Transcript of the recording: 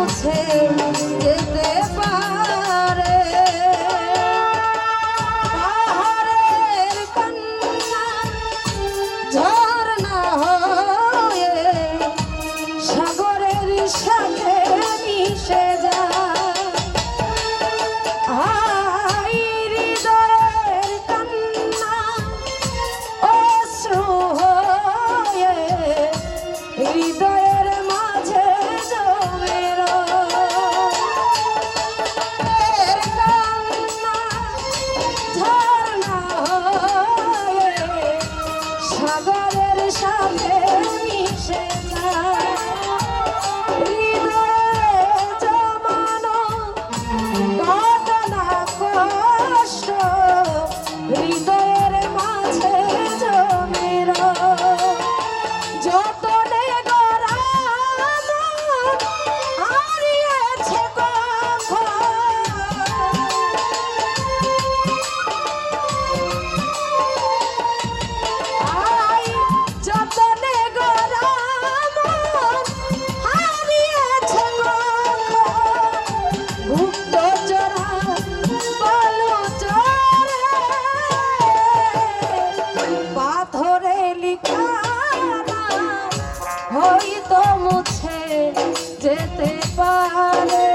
মুছে যেতে পারে পাহাড়ের কান্না ঝরনা হয়ে সাগরের সাথে মিশে যায় হায় হৃদয়ের কান্না অশ্রু হয়ে হৃদয়ের মাঝে জমে রয় কান্না ঝরনা হয়ে সাগরের সাথে মিশে যায় হৃদয়ে জমানো ঘটনা কষ্ট হৃদয়ের মাঝে জমে রয় যতনে গড়া মন হারিয়েছে কখন আই যতনে গড়া মন হারিয়েছে কখন ভুক্ত জোড়া বলো চরে পাথরে লিখা হয়তো মুছে যেতে পারে